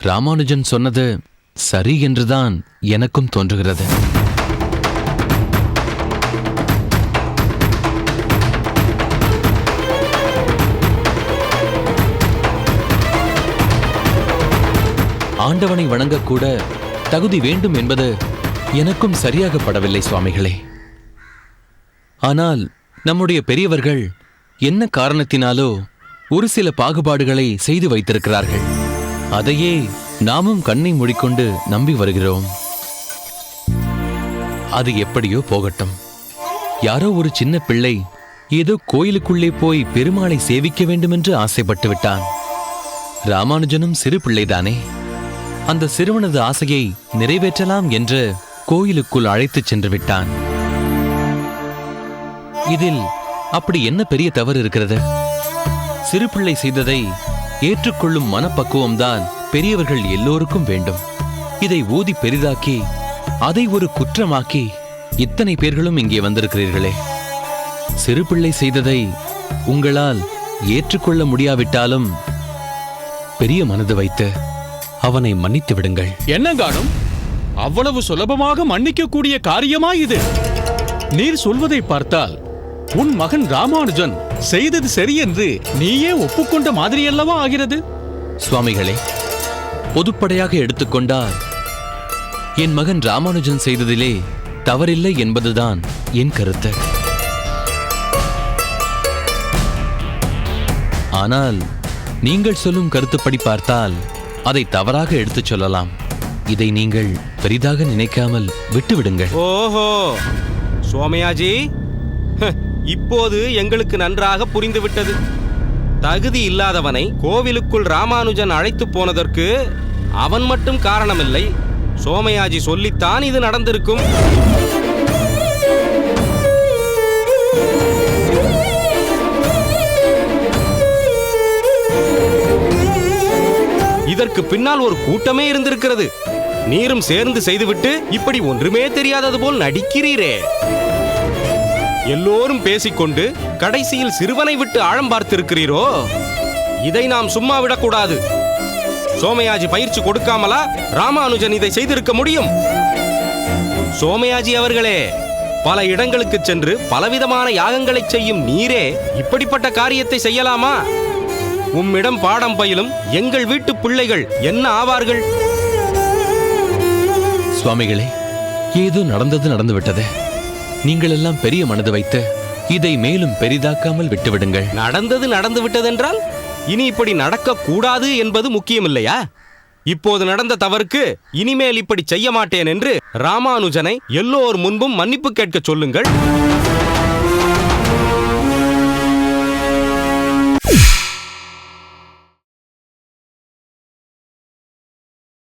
ராமானுஜன் சொன்னது சரி என்றுதான் எனக்கும் தோன்றுகிறது. ஆண்டவனை வணங்கக்கூட தகுதி வேண்டும் என்பது எனக்கும் சரியாகப்படவில்லை சுவாமிகளே. ஆனால் நம்முடைய பெரியவர்கள் என்ன காரணத்தினாலோ ஒரு சில பாகுபாடுகளை செய்து வைத்திருக்கிறார்கள். அதையே நாமும் கண்ணை மூடிக்கொண்டு நம்பி வருகிறோம். அது எப்படியோ போகட்டும். யாரோ ஒரு சின்ன பிள்ளை ஏதோ கோயிலுக்குள்ளே போய் பெருமாளை சேவிக்க வேண்டுமென்று ஆசைப்பட்டு விட்டான். ராமானுஜனும் சிறு பிள்ளைதானே. அந்த சிறுவனது ஆசையை நிறைவேற்றலாம் என்று கோயிலுக்குள் அழைத்துச் சென்று விட்டான். இதில் அப்படி என்ன பெரிய தவறு இருக்கிறது? சிறு பிள்ளை செய்ததை ஏற்றுக்கொள்ளும் மனப்பக்குவம்தான் பெரியவர்கள் எல்லோருக்கும் வேண்டும். இதை ஊதி பெரிதாக்கி அதை ஒரு குற்றமாக்கி இத்தனை பேர்களும் இங்கே வந்திருக்கிறீர்களே. சிறு பிள்ளை செய்ததை உங்களால் ஏற்றுக்கொள்ள முடியாவிட்டாலும் பெரிய மனது வைத்து அவனை மன்னித்து விடுங்கள். என்ன காணும்? அவ்வளவு சுலபமாக மன்னிக்கக்கூடிய காரியமா இது? நீர் சொல்வதை பார்த்தால் உன் மகன் ராமானுஜன் செய்தது சரியென்று நீயே ஒப்புக்கொண்ட மாதிரியல்லவா ஆகிறது? சுவாமிகளே, பொதுப்படையாக எடுத்துக்கொண்டால் என் மகன் ராமானுஜன் செய்ததிலே தவறில்லை என்பதுதான் என் கருத்து. ஆனால் நீங்கள் சொல்லும் கருத்துப்படி பார்த்தால் அதை தவறாக எடுத்துச் சொல்லலாம். இதை நீங்கள் பெரிதாக நினைக்காமல் விட்டுவிடுங்கள். ஓஹோ, சோமயாஜி, இப்போது எங்களுக்கு நன்றாக புரிந்துவிட்டது. தகுதி இல்லாதவனை கோவிலுக்குள் ராமானுஜன் அழைத்து போனதற்கு அவன் மட்டும் காரணமில்லை, சோமயாஜி சொல்லித்தான் இது நடந்திருக்கும். இதற்கு பின்னால் ஒரு கூட்டமே இருந்திருக்கிறது. நீரும் சேர்ந்து செய்துவிட்டு இப்படி ஒன்றுமே தெரியாதது போல் நடிக்கிறீரே. எல்லோரும் பேசிக்கொண்டு கடைசியில் சிறுவனை விட்டு ஆழம் பார்த்திருக்கிறீரோ? இதை நாம் சும்மா விடக்கூடாது. சோமயாஜி பயிற்சி கொடுக்காமலா ராமானுஜன் இதை செய்திருக்க முடியும்? சோமயாஜி அவர்களே, பல இடங்களுக்கு சென்று பலவிதமான யாகங்களை செய்யும் நீரே இப்படிப்பட்ட காரியத்தை செய்யலாமா? உம்மிடம் பாடம் பயிலும் எங்கள் வீட்டு பிள்ளைகள் என்ன ஆவார்கள்? சுவாமிகளே, ஏதோ நடந்துவிட்டது. நீங்கள் எல்லாம் பெரிய மனது வைத்து இதை மேலும் பெரிதாக்காமல் விட்டுவிடுங்கள். நடந்து விட்டதென்றால் இனி இப்படி நடக்க கூடாது என்பது முக்கியமில்லையா? இப்போது நடந்த தவறுக்கு இனிமேல் இப்படி செய்ய மாட்டேன் என்று ராமானுஜனை எல்லோர் முன்பும் மன்னிப்பு கேட்க சொல்லுங்கள்.